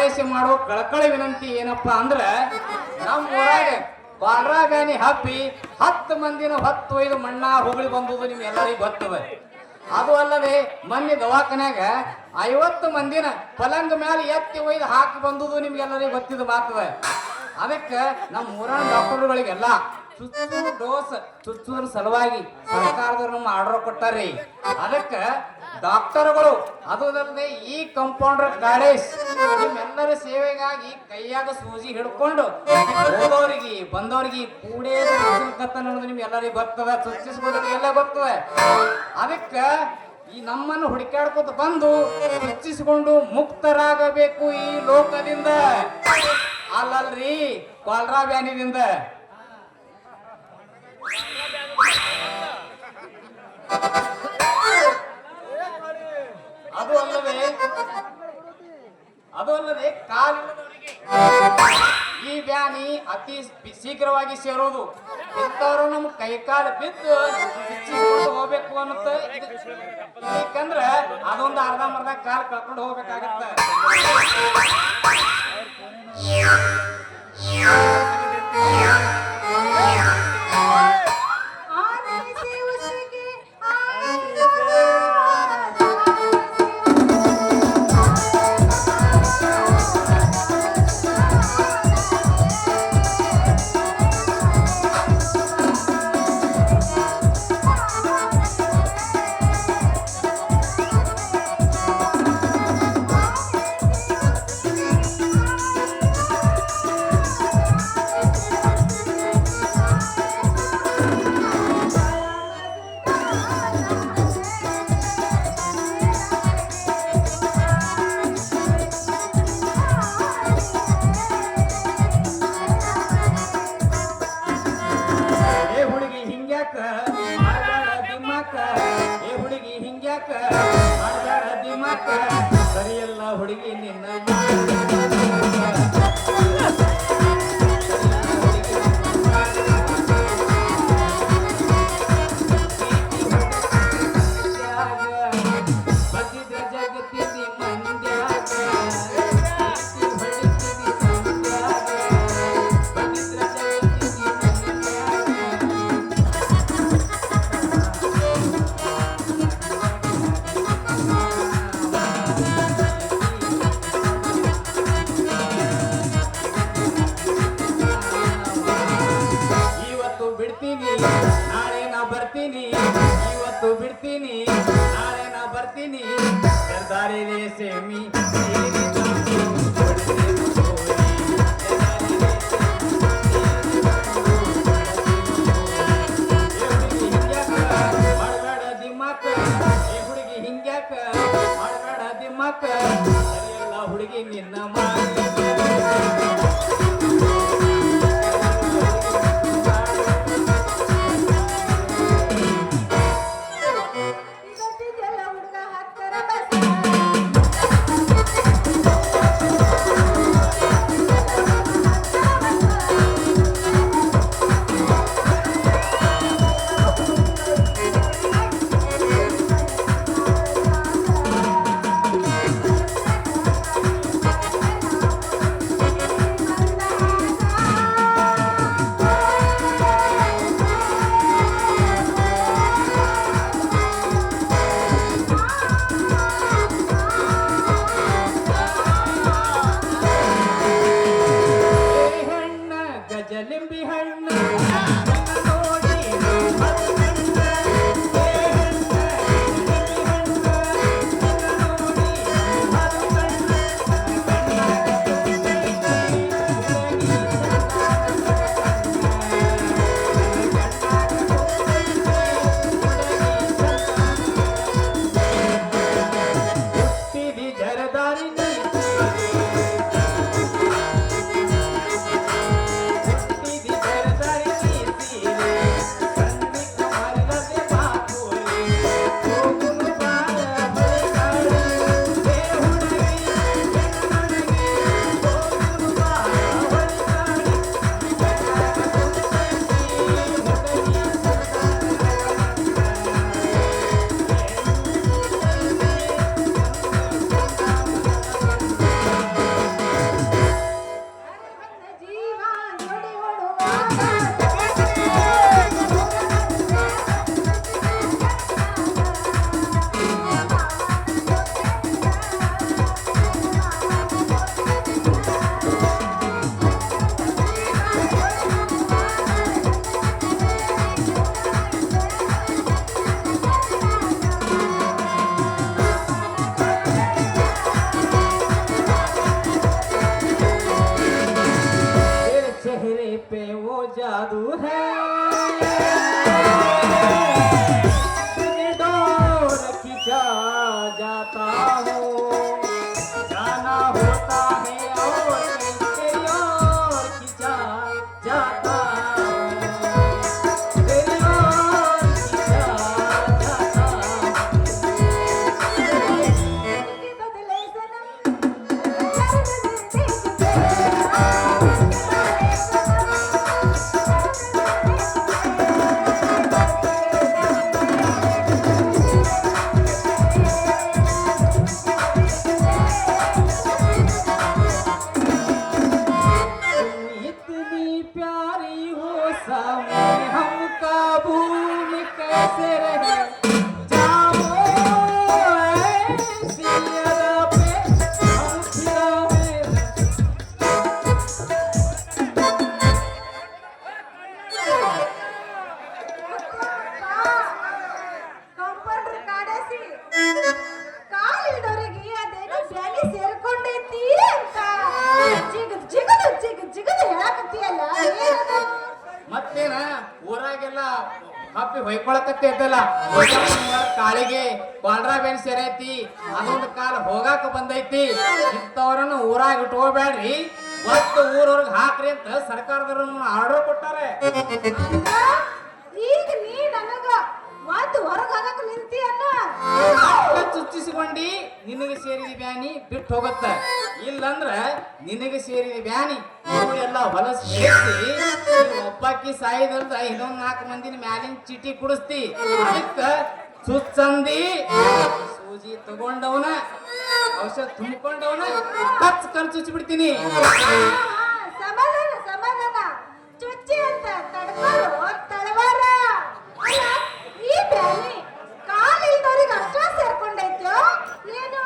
ಹಾರೈಸಿ ಮಾಡೋ ಕಳಕಳಿ ವಿನಂತಿ ಏನಪ್ಪಾ ಅಂದ್ರ ನಮ್ಮ ಊರಾಗ ಬಾಲರಾಗಾನಿ ಹಬ್ಬಿ 10 ಮಂದಿನ 10 ಮಣ್ಣ ಹೋಗಳಿ ಬಂದುದು ನಿಮ್ಗೆಲ್ಲರಿಗೂ ಗೊತ್ತದ. ಅದು ಅಲ್ಲದೆ ಮೊನ್ನೆ ದವಾಖಾನ್ಯಾಗ 50 ಮಂದಿನ ಪಲಂಗ ಮ್ಯಾಲ ಎತ್ತಿ ಒಯ್ದು ಹಾಕಿ ಬಂದುದು ನಿಮ್ಗೆಲ್ಲರಿಗೂ ಗೊತ್ತಿದ ಮಾತದ. ಅದಕ್ಕೆ ನಮ್ಮ ಊರಾನ ಡಾಕ್ಟರ್ಗಳಿಗೆಲ್ಲ ಡೋಸ್ ಚುಚ್ಚುದ್ರ ಸಲುವಾಗಿ ಸರ್ಕಾರದವ್ರು ನಮ್ಮ ಆರ್ಡರ್ ಕೊಟ್ಟಾರ್ರಿ. ಅದಕ್ಕೆ ಡಾಕ್ಟರ್ಗಳು ಅದು ಅಲ್ಲದೆ ಈ ಕಂಪೌಂಡರ್ ಗಾಡೇಶ್ ನಿಮ್ಮೆಲ್ಲರ ಸೇವೆಗಾಗಿ ಕೈಯಾಗ ಸೂಜಿ ಹಿಡ್ಕೊಂಡು ಹೋದವ್ರಿಗೆ ಬಂದವ್ರಿಗೆ ಕೂಡೇ ಅನ್ನೋದು ನಿಮ್ಗೆ ಎಲ್ಲರಿಗೂ ಗೊತ್ತದ, ಚುಚ್ಚಿಸ್ಬೋದ್ರಿಗೆ ಎಲ್ಲ ಗೊತ್ತದ. ಅದಕ್ಕೆ ಈ ನಮ್ಮನ್ನು ಹುಡುಕಾಡ್ಕೊತ ಬಂದು ಚುಚ್ಚಿಸಿಕೊಂಡು ಮುಕ್ತರಾಗಬೇಕು ಈ ಲೋಕದಿಂದ, ಅಲ್ಲಲ್ರಿ ಕಾಲರಾ ಬ್ಯಾನಿದಿಂದ. ಅದು ಅಲ್ಲದೆ ಕಾಲಿಲ್ಲದವರಿಗೆ ಈ ಬ್ಯಾನಿ ಅತಿ ಶೀಘ್ರವಾಗಿ ಸೇರೋದು. ಇಂಥವ್ರು ನಮ್ ಕೈಕಾಲು ಬಿದ್ದು ಹೋಗ್ಬೇಕು ಅನ್ನತ್ತ. ಯಾಕಂದ್ರ ಅದೊಂದು ಅರ್ಧಂಬರ್ಧ ಕಾಲು ಕಳ್ಕೊಂಡು ಹೋಗ್ಬೇಕಾಗತ್ತ. ಸರಿಯಲ್ಲ ಹುಡುಗಿ ನಿನ್ನ ಇವತ್ತು ಬಿಡ್ತೀನಿ ನಾಳೆ ನಾ ಬರ್ತೀನಿ ದಾರಿಲೇ ಸೇಮಿ ಮಾಡಬೇಡ ದಿಮ್ಮಕ್ಕ ಏ ಹುಡುಗಿ ಹಿಂಗ್ಯಾಕ ಮಾಡಬೇಡ ದಿಮ್ಮಕ್ಕ ಸರಿಯಲ್ಲ ಹುಡುಗಿ ನಿನ್ನ जादू है तुझे डोर खिंचा जाता हो जाना होता है और तेरी ओर खिंचा जाता हो तेरी ओर खिंचा जाता हो इतनी प्यारी हो सामने हम काबू में कैसे रहे जाओ ऐसी अदा पे हम फिरा है ಕಾಂಪೌಂಡರ್ ಕಾಡೇಸಿ ಕಾಲಿಡೋರಿಗೆ ಅದೇನೋ ಬ್ಯಾನಿ ಸೇರ್ಕೊಂಡೈತಿ ಅಂತ ಜಿಗದು ಹೇಳಕತ್ತೀಯಲ್ಲ ಏನದು ಮತ್ತೇನ ಊರಾಗೆಲ್ಲ ಹಪ್ಪಿ ಹೊಯ್ಕೊಳಕತ್ತೆ ಐತಲ್ಲ ಕಾಳಿಗೆ ಬಾಂಡ್ರಾ ಬೇನ್ ಸೇರೈತಿ ಅದೊಂದು ಕಾಲ ಹೋಗಾಕ ಬಂದೈತಿ ಇಂಥವ್ರನ್ನ ಊರಾಗ ಇಟ್ಕೋಬೇಡ್ರಿ ಒಟ್ಟು ಊರವ್ರಿಗೆ ಹಾಕ್ರಿ ಅಂತ ಸರ್ಕಾರದವ್ರು ಆರ್ಡರ್ ಕೊಟ್ಟಾರೆ ಅಂದ್ರ ಈಗ ನೀ ನನಗ ಮತ್ತೆ ಹೊರಗಾಗಕ್ ನಿಂತಿಯಲ್ಲ ಅಟ್ಟ ಚುಚ್ಚಿಸಿಕೊಂಡಿ ನಿನಗೆ ಸೇರಿದ ಬ್ಯಾನಿ ಬಿಟ್ಟು ಹೋಗತ್ತ ಇಲ್ಲಂದ್ರ ನಿನಗೆ ಸೇರಿದ ಬ್ಯಾನಿ ಎಲ್ಲ ಹೊಲಸ್ ಸೇರಿಸಿ ಒಬ್ಬಾಕಿ ಸಾಯಿದಲ್ದ ಇನ್ನೊಂದ್ 4 ಮಂದಿನ ಮ್ಯಾಲಿನ ಚೀಟಿ ಕುಡಿಸ್ತಿ ಅದಕ್ಕ ಚುಚ್ಚಂದಿ ಸೂಜಿ ತಗೊಂಡವನ ಔಷಧ ತುಂಬಿಕೊಂಡವನ ಕಚ್ ಕಣ್ ಚುಚ್ಚಿ ಬಿಡ್ತೀನಿ ಸಮಾಧಾನ ಸಮಾಧಾನ ಚುಚ್ಚಿ ಅಂತ ತಡ್ಕೊಳ್ಳೋ ತಳವಾರ ಅಲ್ಲ ಈ ಬ್ಯಾನಿ ಕಾಲಿಲ್ದವ್ರಿಗೆ ಅಷ್ಟ ಸೇರ್ಕೊಂಡೈತೋ ಏನು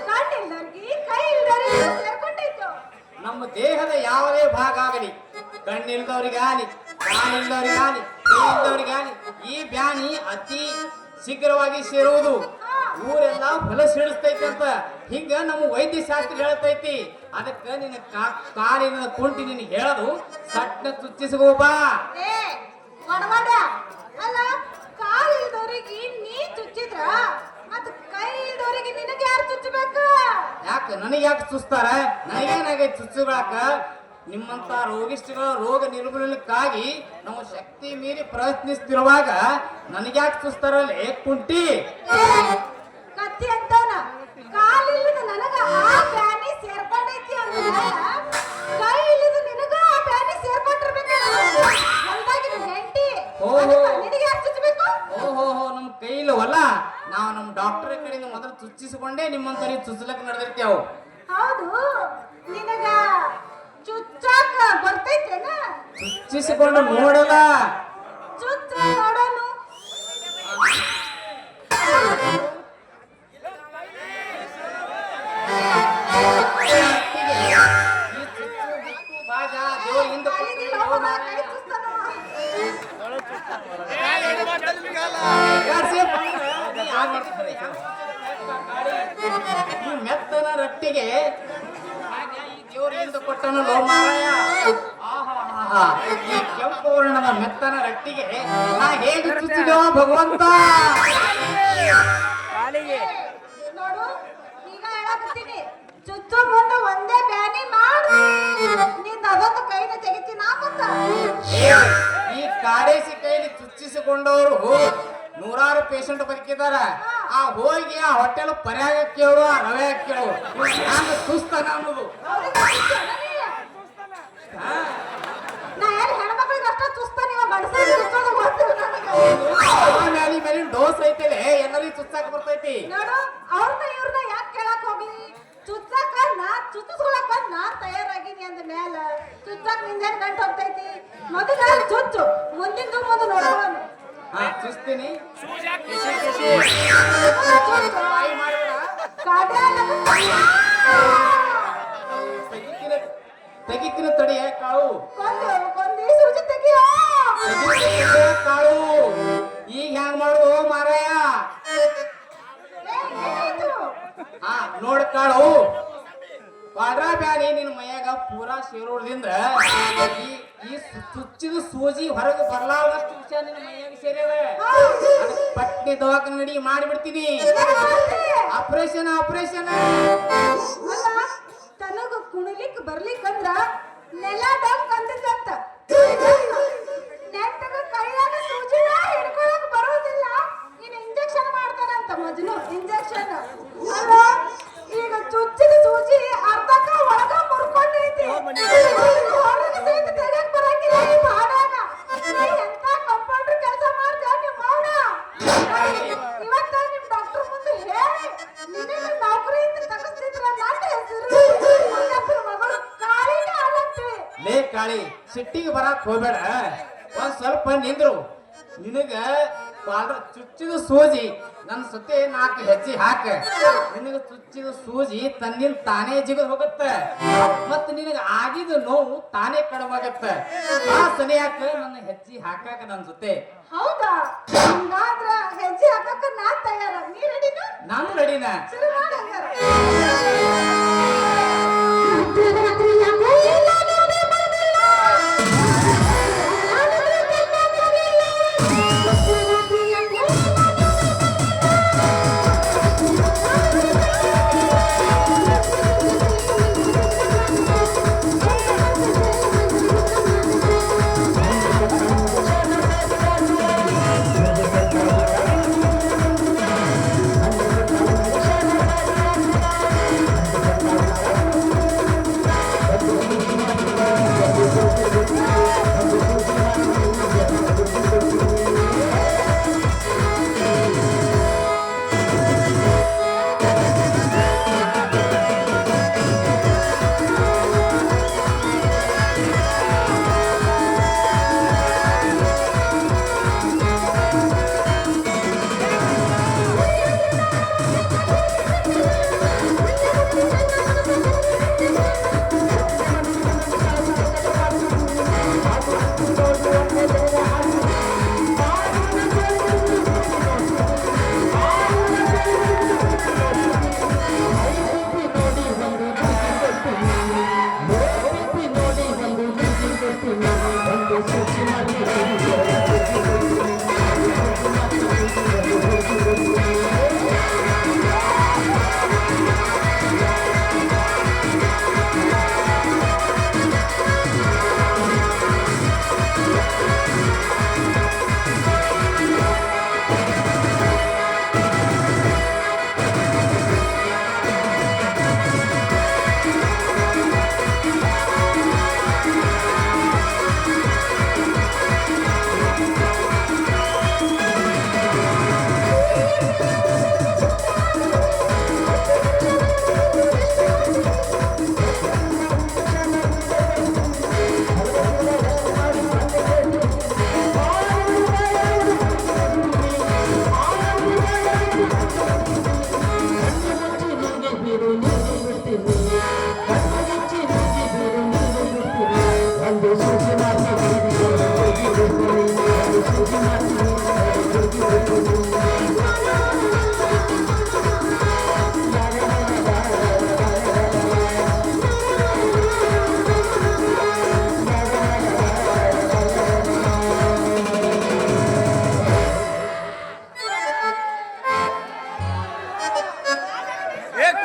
ಕಣ್ಣಿಲ್ದವ್ರಿಗೆ ಕೈ ಇಲ್ದವ್ರಿಗೆ ಸೇರ್ಕೊಂಡೈತೋ ನಮ್ಮ ದೇಹದ ಯಾವುದೇ ಭಾಗ ಆಗಲಿ ಕಣ್ಣಿಲ್ದವ್ರಿಗಾಲಿ ಕಾಲಿಲ್ದವ್ರಿಗಾಲಿ ಕೈ ಇಲ್ದವ್ರಿಗಾಲಿ ಈ ಬ್ಯಾನಿ ಅತಿ ಶೀಘ್ರವಾಗಿ ಸೇರುವುದು ಊರೆಲ್ಲ ಹೊಲಸಿಡಿಸ್ತೈತಿ ಅಂತ ಹಿಂಗ ನಮ್ಮ ವೈದ್ಯಶಾಸ್ತ್ರ ಹೇಳ್ತೈತಿ ಅದಕ್ಕ ನಿನ್ನ ಕಾಲಿನ ಕುಂಟಿ ನಿನ್ ಹೇಳೋದು ಸಟ್ನ ಚುಚ್ಚಿಸ್ಕೋ ಬಾ ಏ ಒಡವಾಡ ಅಲ್ಲ ಕಾಲ್ ಇಲ್ದವ್ರಿಗೆ ನೀ ಚುಚ್ಚಿದ್ರ ಮತ್ತ ಕೈ ಇಲ್ದವ್ರಿಗೆ ನಿನಗೆ ಯಾರು ಚುಚ್ಚಬೇಕು ಯಾಕ ನನಗೆ ಯಾಕೆ ಚುಚ್ತಾರ ನನಗೇನಾಗೈತಿ ಚುಚ್ಚುಗಳಾಕ ನಿಮ್ಮಂತ ರೋಗಿಷ್ಠಗಳ ರೋಗ ನಿರ್ಮೂಲನಕ್ಕಾಗಿ ನಮ್ಮ ಶಕ್ತಿ ಮೀರಿ ಪ್ರಯತ್ನಿಸ್ತಿರುವಾಗ ನನಗ್ಯಾಕೆ ಚುಚ್ತಾರಲ್ಲೇ ಕುಂಟಿ ಏ, ಕತ್ತಿ ಅಂತವನ ಕಾಲಿಲ್ಲದ ನನಗ ಆ ಬ್ಯಾನಿ ಸೇರ್ಕೊಂಡೈತಿ ಅಂದ್ರ ಕೈ ಇಲ್ಲದ ನಿನಗ ಆ ಬ್ಯಾನಿ ಸೇರ್ಕೊಂಡಿರ್ಬೇಕು ಒಂದಾಗಿನ ಹೆಂಡತಿ ಓಹೋ. ನಿನಗೆ ಯಾರು ಚುಚ್ಚಬೇಕು ಓಹೋ ನಮ್ಮ ಕೈಲವಲ್ಲ ನಾವು ನಮ್ಮ ಡಾಕ್ಟರ್ ಕಡೆಯಿಂದ ಮೊದಲು ಚುಚ್ಚಿಸಿಕೊಂಡೇ ನಿಮ್ಮಂತವ್ರಿಗೆ ಚುಚ್ಚಲಕ್ಕೆ ನಡೆದಿರ್ತೇವು ಹೌದು ನಿನಗ ಚುಚ್ಚಾಕ ಬರ್ತೈತೇನ ಚುಚ್ಚಿಸಿಕೊಂಡು ನೋಡಲ್ಲ ಚುಚ್ಚ ನೋಡೋನು ಈ ಚುಚ್ಚು ಬಿಟ್ಟು ಬಾಜ ದೇವ್ರ ಹಿಂದೆ ಕೈಗೆ ಕೂತ್ಕೊಂಡು ಲೋಪ ಮಾರ. ಕೈ ಚುಚ್ತಾನವ. ಯಾರ್ಸೇ ಬಂದ್ರೆ ನೀ ಯಾರ್ ಮಾಡ್ತಿದ್ರಿ? ಈ ಮೆತ್ತನ ರಟ್ಟಿಗೆ ಈ ದೇವರಿಂದ ಕೊಟ್ಟನು ಲೋ ಮಾರಾಯ ಆಹಾಹಾಹಾ. ಈ ಕೆಂಪು ವರ್ಣದ ಮೆತ್ತನ ರಟ್ಟಿಗೆ ನಾ ಹೇಗೆ ಚುಚ್ಚಿದೋ ಭಗವಂತ ನೋಡು ಈಗ ಹೇಳಕತ್ತೀನಿ ಚುಚ್ಚು ಮುಂದೆ ಒಂದೇ ಬ್ಯಾನಿ ಮಾಡು ನಿಂದ ಅದೊಂದು ಕೈನ ತೆಗಿತೀನಿ ಮತ್ತ ಏ, ಈ ಕಾಡೇಸಿ ಕೈಲಿ ಚುಚ್ಚಿಸಿಕೊಂಡವರು ನೂರಾರು ಪೇಷಂಟ್ ಬದುಕಿದಾರ ಆ ಹೋಗಿ ಆ ಹೋಟೆಲ್ ಪರ್ಯಾಗ ಕೇಳು ಆ ರವೆ ಕೇಳು ಹ್ಯಾಂಗ ಸುಸ್ತಾನ ಅನ್ನೋದು ಹಾ? ನಾ ಏನ್ ಹೆಣ್ಮಕ್ಳಿಗೆ ಅಷ್ಟ ಚುಸ್ತ ನೀವು ಗಂಡಸರಿಗೆ ಚುಚ್ಚೋದು ಗೊತ್ತಿಲ್ಲ ನನಗೆ. ಮ್ಯಾಲಿ ಮೇಲಿನ ಡೋಸ್ ಐತಲೆ ಎಲ್ಲರಿಗೂ ಚುಚ್ಚಾಕ ಬರ್ತೈತಿ ನೋಡು ಅವ್ರನ್ನ ಇವ್ರನ್ನ ಯಾಕೆ ಕೇಳಕ್ ಹೋಗಿ ಚುಚ್ಚಾಕ ಚುಚ್ಚಿಸ್ಕೊಳಕ ನಾನ್ ತಯಾರಾಗಿನಿ ಅಂದ ಮ್ಯಾಲ ಚುಚ್ಚಾಕ ನಿಂದೇನ್ ಗಂಟು ಹೋಗ್ತೈತಿ ಮೊದಲ ಚುಚ್ಚು ಮುಂದಿಂದು ಮುಂದೆ ನೋಡೋಣ ಹಾ ಚುಚ್ತೀನಿ ಚುಚ್ಚು ಬಾಯಿ ಮಾಡ್ಬೇಡ ತೆಗಿತಿನ ತಡಿ ಕಾಳು ಕೊಂದಿ ಸೂಜಿ ತೆಗಿಯೋ ತೆಗಿತಿನ ಕಾಳು ಈಗ ಹ್ಯಾಂಗ ಮಾಡು ಮಾರಾಯ ಏನಾಯ್ತು ಹಾ ನೋಡ್ ಕಾಳು ಬಾಡ್ರಾ ಬ್ಯಾನಿ ನಿನ್ ಮೈಯಾಗ ಪೂರಾ ಸೇರೋದ್ರಿಂದ ಈ ಚುಚ್ಚಿದ ಸೂಜಿ ಹೊರಗೆ ಬರ್ಲಾರ್ದಷ್ಟು ವಿಷಯ ನಿನ್ನ ಮೈಯಾಗ ಸೇರ್ಯಾವ. ಅದಕ್ಕೆ ಪಟ್ನಿ ದವಾಖಾನೆ ನಡಿ ಮಾಡಿಬಿಡ್ತೀನಿ. Operation operation. ಅಲ್ಲ ತನಗ ಕುಣಿಲಿಕ್ ಬರ್ಲಿಕ್ಕಂದ್ರ ನೆಲ ಡಂಕ್ ಅಂದಿದ್ದಂತ ನೆಟ್ಟಗ ಕೈಯಾಗ ಸೂಜಿನ ಹಿಡ್ಕೊಳಕ್ ಬರೋದಿಲ್ಲ. ನೀನ್ ಇಂಜೆಕ್ಷನ್ ಮಾಡ್ತಾರಂತ ಮಜ್ನು ಇಂಜೆಕ್ಷನ್. ಅಲ್ಲ ಈಗ ಚುಚ್ಚಿದ ಸೂಜಿ ಅರ್ಧಕ್ಕ ಒಳಗ ಮುರ್ಕೊಂಡೈತಿ. ಹೊರಗೆ ಸಹಿತ ತೆಗ್ಯಾಕ್ ಬರಂಗಿಲ್ಲ ಈ ಬಾಡ್ಯಾಗ. ನೀ ಎಂತ ಕಂಪೌಂಡರ್ ಕೆಲಸ ಮಾಡ್ತೀಯ ನಿಮ್ಮ ಅವ್ನ. ಇವತ್ತ ನಿಮ್ ಡಾಕ್ಟರ್ ಮುಂದೆ ಹೇಳಿ ನಿನಗ ನೌಕರಿಯಿಂದ ತಗಸ್ತಿದ್ರ ನನ್ನ ಹೆಸರು ಮಂಗಪ್ಪನ ಮಗಳು ಕಾಳಿನೇ ಅಲ್ಲಂತೀವಿ. ಲೇ ಕಾಳಿ, ಸಿಟ್ಟಿಗೆ ಬರಾಕ್ ಹೋಗ್ಬೇಡ. ಒಂದ್ ಸ್ವಲ್ಪ ನಿಂದ್ರು. ನಿನಗ ಚುಚ್ಚಿದ ಸೂಜಿ ನನ್ನ ಸುತ್ತೆ 4 ಹೆಜ್ಜೆ ಹಾಕ. ನಿನಗ ಚುಚ್ಚಿದ ಸೂಜಿ ತನ್ನಿಂದ ತಾನೇ ಜಿಗದ್ ಹೋಗತ್ತೆ. ಮತ್ತ ನಿನಗ ಆಗಿದ ನೋವು ತಾನೇ ಕಡಿಮಾಗತ್ತೆ. ಆ ಸನಿಯಾಕ ನನ್ನ ಹೆಜ್ಜೆ ಹಾಕಾಕ ನನ್ನ ಜೊತೆ. ಹೌದಾ? ಹಂಗಾದ್ರ ಹೆಜ್ಜೆ ಹಾಕಕ್ಕ ನಾನ್ ತಯಾರ. ನೀ ರೆಡಿನಾ? ನಾನು ರೆಡಿನ. ಶುರು ಮಾಡ ಹಂಗಾರ.